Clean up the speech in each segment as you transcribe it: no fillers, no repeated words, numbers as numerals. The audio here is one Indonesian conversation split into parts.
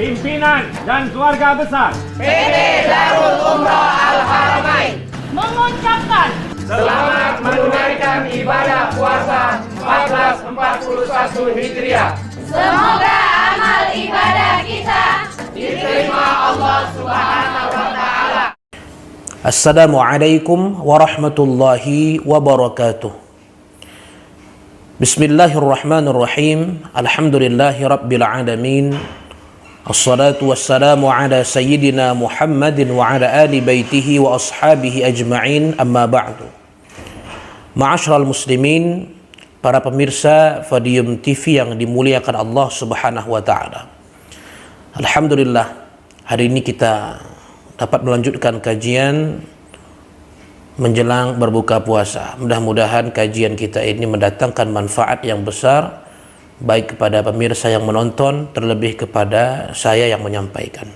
pimpinan dan keluarga besar PT Darul Umroh Al-Haramain mengucapkan selamat menunaikan ibadah puasa 1441 Hijriah. semoga amal ibadah kita Diterima Allah Subhanahu wa Ta'ala. Assalamualaikum warahmatullahi wabarakatuh. Bismillahirrahmanirrahim. Alhamdulillahi rabbil alamin. Assalatu wassalamu ala sayyidina Muhammadin wa ala ali baitihi wa ashabihi ajma'in, amma ba'du. Ma'asyiral muslimin, para pemirsa Fadium TV yang dimuliakan Allah Subhanahu wa Ta'ala. Alhamdulillah, hari ini kita dapat melanjutkan kajian menjelang berbuka puasa. Mudah-mudahan kajian kita ini mendatangkan manfaat yang besar baik kepada pemirsa yang menonton, terlebih kepada saya yang menyampaikan.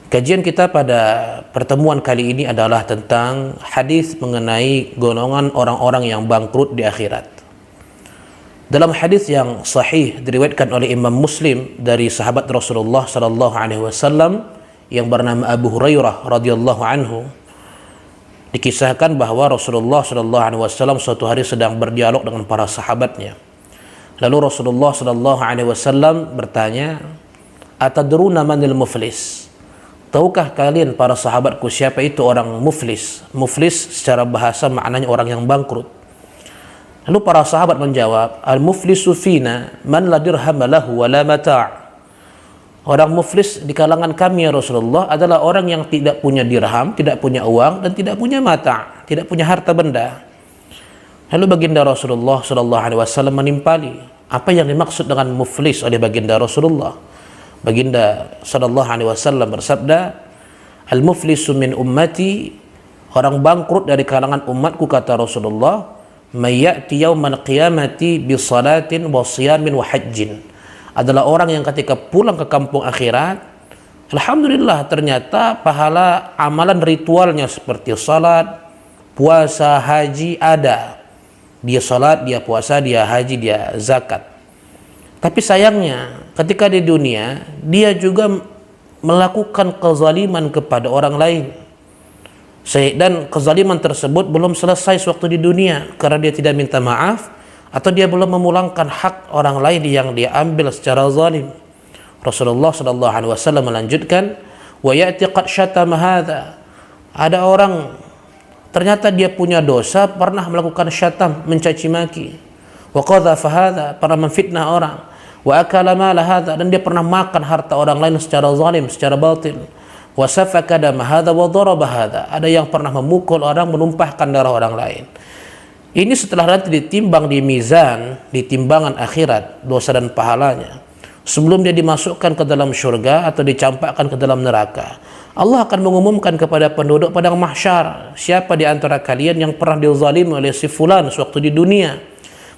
Kajian kita pada pertemuan kali ini adalah tentang hadis mengenai golongan orang-orang yang bangkrut di akhirat. Dalam hadis yang sahih diriwayatkan oleh Imam Muslim dari sahabat Rasulullah sallallahu alaihi wasallam yang bernama Abu Hurairah radhiyallahu anhu, dikisahkan bahwa Rasulullah sallallahu alaihi wasallam suatu hari sedang berdialog dengan para sahabatnya. Lalu Rasulullah sallallahu alaihi wasallam bertanya, "Atadruna manil muflis?" Tahukah kalian para sahabatku siapa itu orang muflis? Muflis secara bahasa maknanya orang yang bangkrut. Lalu para sahabat menjawab, "Al-muflisu fina man la dirham lahu wa la mata'." Orang muflis di kalangan kami ya Rasulullah adalah orang yang tidak punya dirham, tidak punya uang, dan tidak punya mata', tidak punya harta benda. Lalu baginda Rasulullah sallallahu alaihi wasallam menimpali apa yang dimaksud dengan muflis oleh baginda Rasulullah. Baginda sallallahu alaihi wasallam bersabda, "Al-muflisu min ummati," orang bangkrut dari kalangan umatku kata Rasulullah, "may ya'ti yaumal qiyamati bi salatin wa siyamin wa hajjin." Adalah orang yang ketika pulang ke kampung akhirat, alhamdulillah ternyata pahala amalan ritualnya seperti salat, puasa, haji ada. Dia salat, dia puasa, dia haji, dia zakat. Tapi sayangnya ketika di dunia dia juga melakukan kezaliman kepada orang lain. Dan kezaliman tersebut belum selesai sewaktu di dunia karena dia tidak minta maaf atau dia belum memulangkan hak orang lain yang dia ambil secara zalim. Rasulullah sallallahu alaihi wasallam melanjutkan, "Wa ya'ti qad syatama hadza." Ada orang ternyata dia punya dosa, pernah melakukan syatam, mencaci maki. Wa qadhafa hadza, pernah memfitnah orang. Wa akala mala hadza, dan dia pernah makan harta orang lain secara zalim, secara batil. Wa safaka dama hadza wa daraba hadza. Ada yang pernah memukul orang, menumpahkan darah orang lain. Ini setelah nanti ditimbang di mizan, di timbangan akhirat, dosa dan pahalanya. Sebelum dia dimasukkan ke dalam syurga atau dicampakkan ke dalam neraka, Allah akan mengumumkan kepada penduduk padang mahsyar, siapa di antara kalian yang pernah dizalimi oleh si fulan sewaktu di dunia.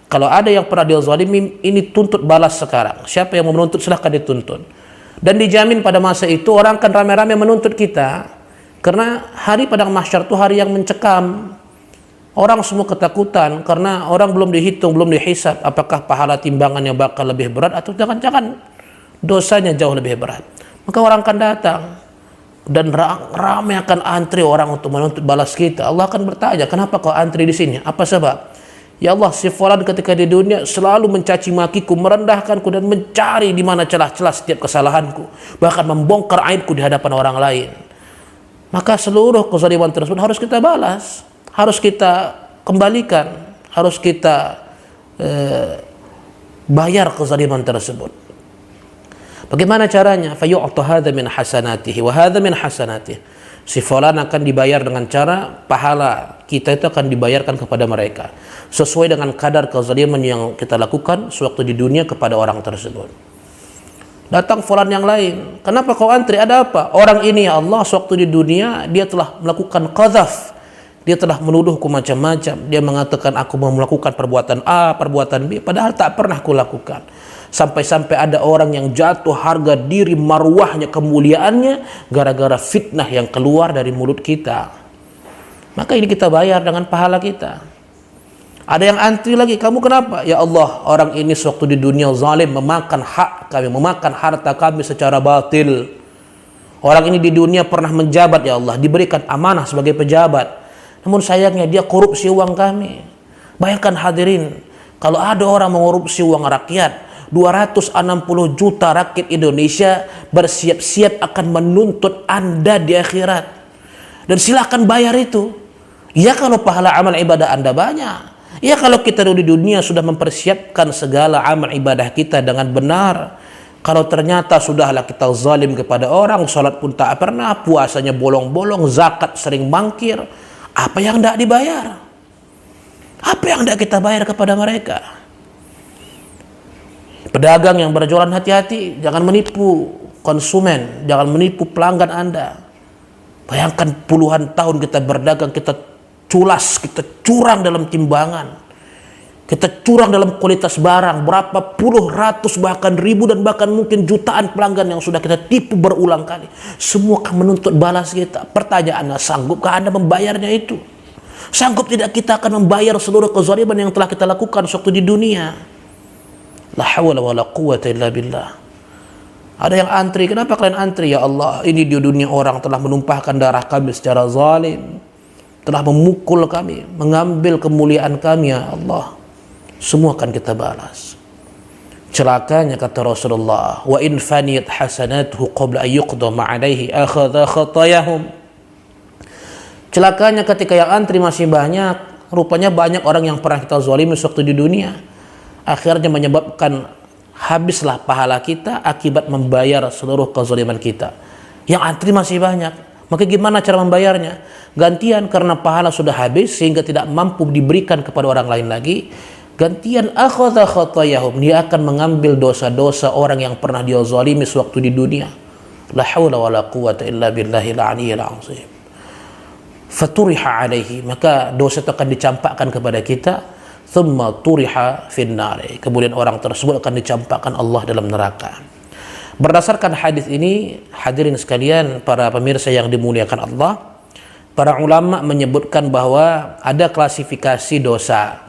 Kalau ada yang pernah dizalimi, ini tuntut balas sekarang. Siapa yang mau menuntut silahkan dituntut. Dan dijamin pada masa itu orang akan rame-rame menuntut kita, karena hari padang mahsyar itu hari yang mencekam. Orang semua ketakutan karena orang belum dihitung, belum dihisab apakah pahala timbangannya bakal lebih berat atau jangan-jangan dosanya jauh lebih berat. Maka orang akan datang dan ramai akan antri orang untuk menuntut balas kita. Allah akan bertanya, "Kenapa kau antri di sini? Apa sebab?" "Ya Allah, si fulan ketika di dunia selalu mencaci makiku, merendahkanku dan mencari di mana celah-celah setiap kesalahanku, bahkan membongkar aibku di hadapan orang lain." Maka seluruh kezaliman tersebut harus kita balas, harus kita kembalikan, harus kita bayar kezaliman tersebut. Bagaimana caranya? Fayu'ta hadza min hasanatihi wa hadza min hasanatihi. Si fulan akan dibayar dengan cara pahala kita itu akan dibayarkan kepada mereka sesuai dengan kadar kezaliman yang kita lakukan sewaktu di dunia kepada orang tersebut. Datang fulan yang lain, "Kenapa kau antri? Ada apa?" "Orang ini ya Allah, sewaktu di dunia dia telah melakukan qadzaf. Dia telah menuduhku macam-macam. Dia mengatakan aku mau melakukan perbuatan A, perbuatan B, padahal tak pernah kulakukan. Sampai-sampai ada orang yang jatuh harga diri, marwahnya, kemuliaannya gara-gara fitnah yang keluar dari mulut kita. Maka ini kita bayar dengan pahala kita. Ada yang antri lagi, kamu kenapa? Ya Allah, orang ini sewaktu di dunia zalim, memakan hak kami, memakan harta kami secara batil. Orang ini di dunia pernah menjabat, ya Allah, diberikan amanah sebagai pejabat. Namun sayangnya dia korupsi uang kami. Bayangkan hadirin, kalau ada orang mengorupsi uang rakyat, 260 juta rakyat Indonesia bersiap-siap akan menuntut Anda di akhirat. Dan silakan bayar itu. Ya kalau pahala amal ibadah Anda banyak. Ya kalau kita di dunia sudah mempersiapkan segala amal ibadah kita dengan benar. Kalau ternyata sudahlah kita zalim kepada orang, salat pun tak pernah, puasanya bolong-bolong, zakat sering mangkir, apa yang tidak dibayar? Apa yang tidak kita bayar kepada mereka? Pedagang yang berjualan, hati-hati, jangan menipu konsumen, jangan menipu pelanggan Anda. Bayangkan puluhan tahun kita berdagang, kita culas, kita curang dalam timbangan, kita curang dalam kualitas barang, berapa puluh, ratus, bahkan ribu, dan bahkan mungkin jutaan pelanggan yang sudah kita tipu berulang kali. Semua akan menuntut balas kita. Pertanyaannya, sanggupkah Anda membayarnya itu? Sanggup tidak kita akan membayar seluruh kezaliman yang telah kita lakukan waktu di dunia? La hawla wa la quwwata illa billah. Ada yang antri, kenapa kalian antri? Ya Allah, ini di dunia orang telah menumpahkan darah kami secara zalim, telah memukul kami, mengambil kemuliaan kami, ya Allah. Semua akan kita balas. Celakanya kata Rasulullah, wa in faniyat hasanatuhu qabla an yuqdama alaihi akhadha khatayahum. Celakanya ketika yang antri masih banyak, rupanya banyak orang yang pernah kita zalimi waktu di dunia, akhirnya menyebabkan habislah pahala kita akibat membayar seluruh kezaliman kita. Yang antri masih banyak, maka gimana cara membayarnya? Gantian, karena pahala sudah habis sehingga tidak mampu diberikan kepada orang lain lagi. Gantian akhadha khatayahum, dia akan mengambil dosa-dosa orang yang pernah dia zalimi sewaktu di dunia. La haula wala quwwata illa billahil aliyyil azim. Faturiha alaihi, maka dosa itu akan dicampakkan kepada kita. Thumma turiha finnar, kemudian orang tersebut akan dicampakkan Allah dalam neraka. Berdasarkan hadis ini, hadirin sekalian, para pemirsa yang dimuliakan Allah, para ulama menyebutkan bahwa ada klasifikasi dosa.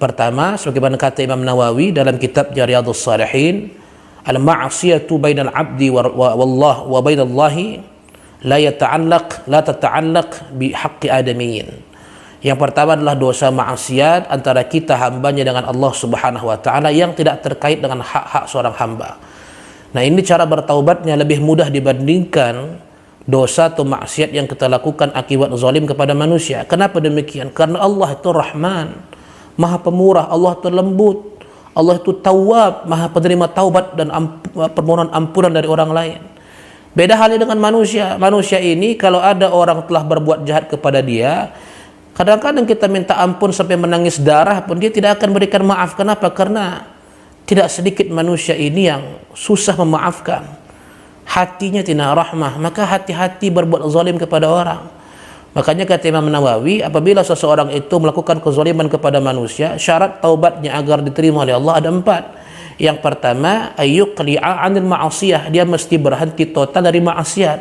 Pertama, sebagaimana kata Imam Nawawi dalam kitabnya Riyadhus Shalihin, al-ma'siyatu bainal 'abdi wallah wa bainallahi la tata'allaq bi haqqi adamiyyin. Yang pertama adalah dosa maksiat antara kita hambanya dengan Allah Subhanahu wa taala yang tidak terkait dengan hak-hak seorang hamba. Nah, ini cara bertaubatnya lebih mudah dibandingkan dosa atau maksiat yang kita lakukan akibat zalim kepada manusia. Kenapa demikian? Karena Allah itu Rahman, Maha Pemurah, Allah itu lembut, Allah itu Tawwab, Maha penerima taubat dan permohonan ampunan dari orang lain. Beda halnya dengan manusia. Manusia ini kalau ada orang telah berbuat jahat kepada dia, kadang-kadang kita minta ampun sampai menangis darah pun dia tidak akan berikan maaf. Kenapa? Karena tidak sedikit manusia ini yang susah memaafkan. Hatinya tidak rahmah, maka hati-hati berbuat zalim kepada orang. Makanya kata Imam Nawawi, apabila seseorang itu melakukan kezaliman kepada manusia, syarat taubatnya agar diterima oleh Allah ada 4. Yang pertama, ayyuqli'a 'anil ma'asiyah, dia mesti berhenti total dari maksiat.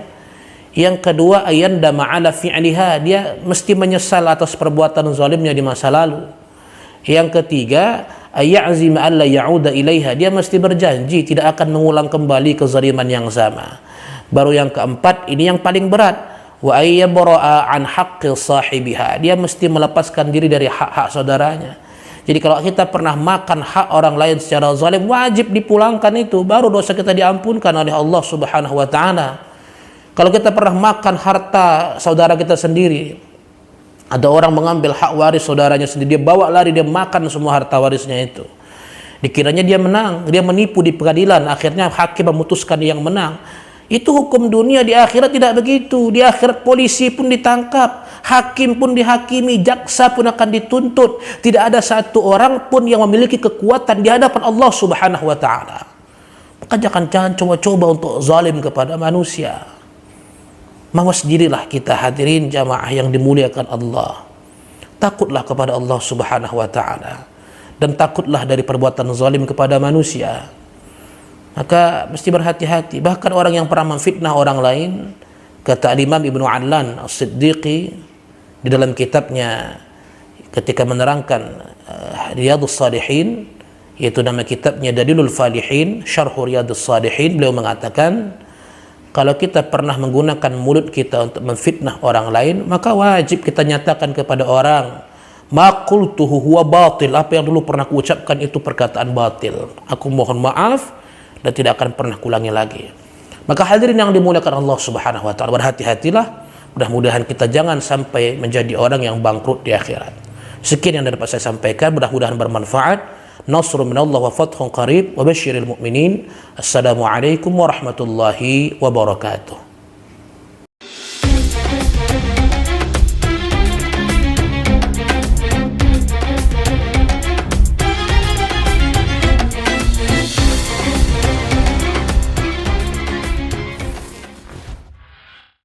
Yang kedua, ayandama 'ala fi'liha, dia mesti menyesal atas perbuatan zalimnya di masa lalu. Yang ketiga, ayya'zima alla ya'uda ilaiha, dia mesti berjanji tidak akan mengulang kembali kezaliman yang sama. Baru yang keempat, ini yang paling berat, wa ayyabra'a an haqqi sahibiha, dia mesti melepaskan diri dari hak-hak saudaranya. Jadi kalau kita pernah makan hak orang lain secara zalim, wajib dipulangkan itu, baru dosa kita diampunkan oleh Allah Subhanahu wa taala. Kalau kita pernah makan harta saudara kita sendiri, ada orang mengambil hak waris saudaranya sendiri, dia bawa lari, dia makan semua harta warisnya itu. Dikiranya dia menang, dia menipu di pengadilan, akhirnya hakim memutuskan dia yang menang. Itu hukum dunia, di akhirat tidak begitu. Di akhirat polisi pun ditangkap, hakim pun dihakimi, jaksa pun akan dituntut. Tidak ada satu orang pun yang memiliki kekuatan di hadapan Allah Subhanahu wa taala. Maka jangan coba-coba untuk zalim kepada manusia. Mawas dirilah kita hadirin jamaah yang dimuliakan Allah. Takutlah kepada Allah Subhanahu wa taala dan takutlah dari perbuatan zalim kepada manusia. Maka mesti berhati-hati. Bahkan orang yang pernah memfitnah orang lain, kata Imam Ibnu Adlan As-Siddiqi di dalam kitabnya ketika menerangkan Riyadhus Salihin, yaitu nama kitabnya Dalilul Falihin Syarh Riyadhus Salihin. Beliau mengatakan, kalau kita pernah menggunakan mulut kita untuk memfitnah orang lain, maka wajib kita nyatakan kepada orang, ma qultuhu huwa batil, apa yang dulu pernah kuucapkan itu perkataan batil, aku mohon maaf dan tidak akan pernah kulangi lagi. Maka hadirin yang dimuliakan Allah Subhanahu wa taala, berhati-hatilah, mudah-mudahan kita jangan sampai menjadi orang yang bangkrut di akhirat. Sekian yang dapat saya sampaikan, mudah-mudahan bermanfaat. Nasrun minallah wa fathun qarib wa basyiril mu'minin. Assalamualaikum warahmatullahi wabarakatuh.